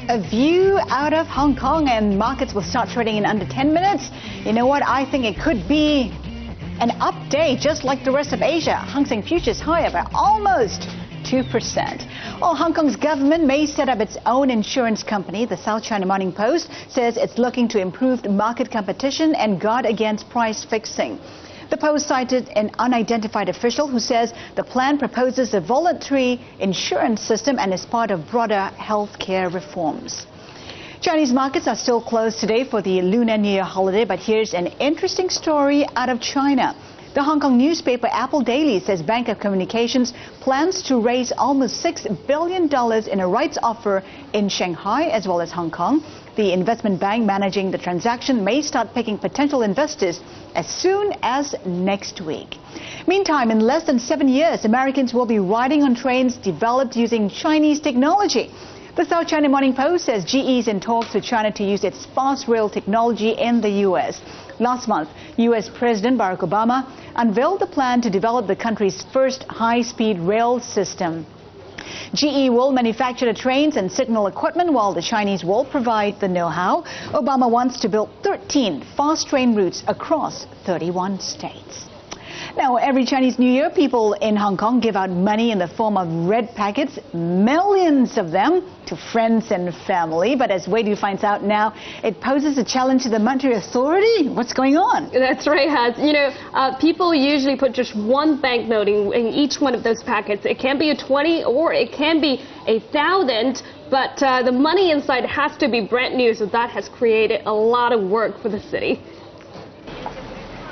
A view out of Hong Kong, and markets will start trading in under 10 minutes. You know what? I think it could be an up day, just like the rest of Asia. Hang Seng futures higher by almost 2%. Well, Hong Kong's government may set up its own insurance company. The South China Morning Post says it's looking to improve market competition and guard against price fixing. The Post cited an unidentified official who says the plan proposes a voluntary insurance system and is part of broader healthcare reforms. Chinese markets are still closed today for the Lunar New Year holiday, but here's an interesting story out of China. The Hong Kong newspaper Apple Daily says Bank of Communications plans to raise almost $6 billion in a rights offer in Shanghai as well as Hong Kong. The investment bank managing the transaction may start picking potential investors as soon as next week. Meantime, in less than 7 years, Americans will be riding on trains developed using Chinese technology. The South China Morning Post says GE is in talks with China to use its fast rail technology in the U.S. Last month, U.S. President Barack Obama unveiled the plan to develop the country's first high-speed rail system. GE will manufacture the trains and signal equipment while the Chinese will provide the know-how. Obama wants to build 13 fast train routes across 31 states. Now, every Chinese New Year, people in Hong Kong give out money in the form of red packets, millions of them, to friends and family. But as Wei Du finds out now, it poses a challenge to the monetary authority. What's going on? That's right, Haz. You know, people usually put just one banknote in each one of those packets. It can be a 20 or it can be 1,000, but the money inside has to be brand new, so that has created a lot of work for the city.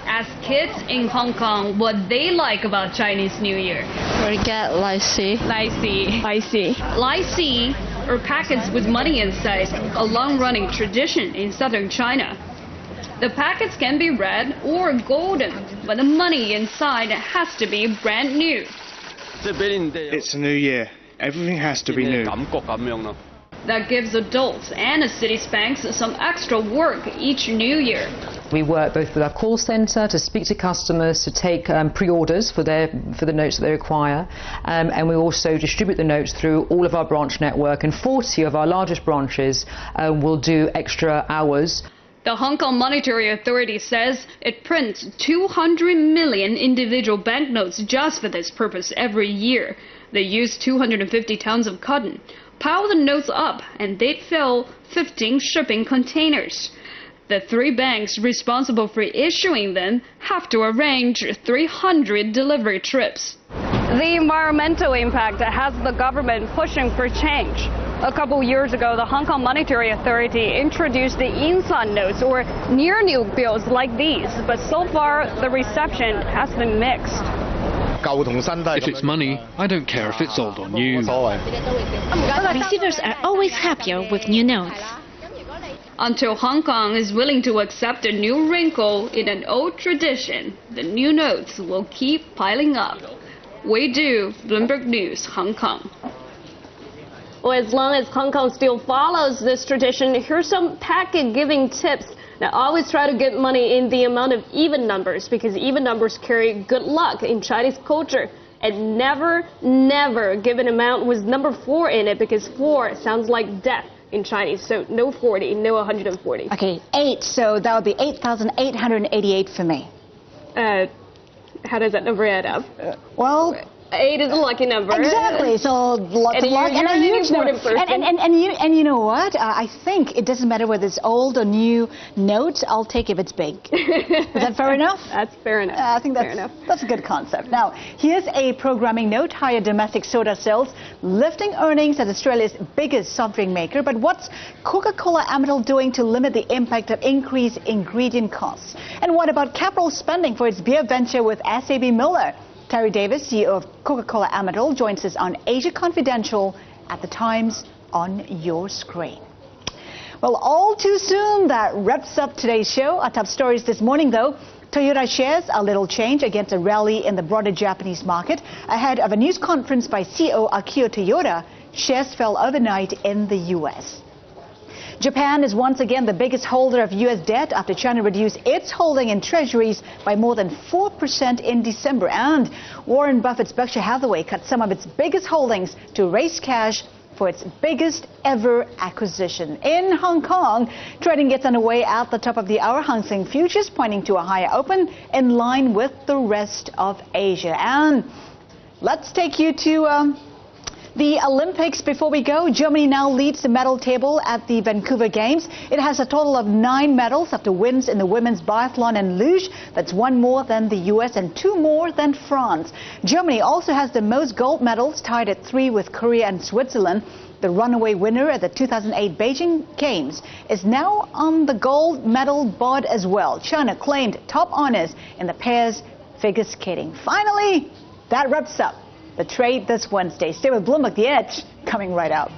Ask kids in Hong Kong what they like about Chinese New Year. Forget Lai See. Lai See. Lai See. Lai See, or packets with money inside, a long-running tradition in southern China. The packets can be red or golden, but the money inside has to be brand new. It's a new year. Everything has to be new. That gives adults and the city's banks some extra work each new year. We work both with our call centre to speak to customers, to take pre-orders for the notes that they require, and we also distribute the notes through all of our branch network, and 40 of our largest branches will do extra hours. The Hong Kong Monetary Authority says it prints 200 million individual banknotes just for this purpose every year. They use 250 tons of cotton, pile the notes up, and they'd fill 15 shipping containers. The 3 banks responsible for issuing them have to arrange 300 delivery trips. The environmental impact has the government pushing for change. A couple years ago, the Hong Kong Monetary Authority introduced the Insan notes, or near-new bills like these, but so far the reception has been mixed. If it's money, I don't care if it's old or new. Receivers are always happier with new notes. Until Hong Kong is willing to accept a new wrinkle in an old tradition, the new notes will keep piling up. Wei Du, Bloomberg News, Hong Kong. Well, as long as Hong Kong still follows this tradition, here's some packet giving tips. Now, always try to get money in the amount of even numbers, because even numbers carry good luck in Chinese culture. And never, never give an amount with number 4 in it, because 4 sounds like death in Chinese. So no 40, no 140. Okay, 8, so that would be 8,888 for me. How does that number add up? Well, 8 is a lucky number. Exactly. So lots of luck and a huge number. And you know what? I think it doesn't matter whether it's old or new notes. I'll take if it's big. Is that fair enough? That's fair enough. I think that's a good concept. Now, here's a programming note. Higher domestic soda sales lifting earnings at Australia's biggest soft drink maker. But what's Coca-Cola Amatil doing to limit the impact of increased ingredient costs? And what about capital spending for its beer venture with SAB Miller? Terry Davis, CEO of Coca-Cola Amatil, joins us on Asia Confidential at the Times on your screen. Well, all too soon, that wraps up today's show. Our top stories this morning, though. Toyota shares a little change against a rally in the broader Japanese market. Ahead of a news conference by CEO Akio Toyoda, shares fell overnight in the U.S. Japan is once again the biggest holder of U.S. debt after China reduced its holding in treasuries by more than 4% in December. And Warren Buffett's Berkshire Hathaway cut some of its biggest holdings to raise cash for its biggest ever acquisition. In Hong Kong, trading gets underway at the top of the hour. Hang Seng futures pointing to a higher open in line with the rest of Asia. And let's take you to the Olympics before we go. Germany now leads the medal table at the Vancouver Games. It has a total of 9 medals after wins in the women's biathlon and luge. That's 1 more than the US and 2 more than France. Germany also has the most gold medals, tied at 3 with Korea and Switzerland. The runaway winner at the 2008 Beijing Games is now on the gold medal board as well. China claimed top honors in the pairs figure skating. Finally, that wraps up the trade this Wednesday. Stay with Bloomberg The Edge, coming right up.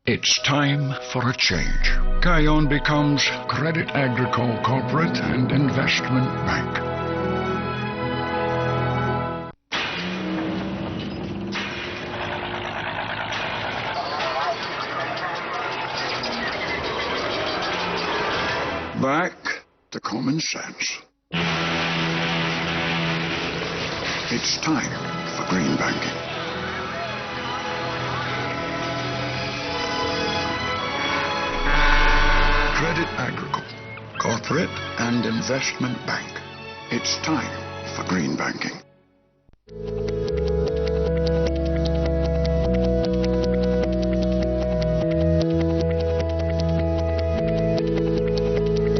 It's time for a change. Gaillon becomes Credit Agricole Corporate and Investment Bank. Back to common sense. It's time for green banking. Credit Agricole, Corporate and Investment Bank. It's time for green banking.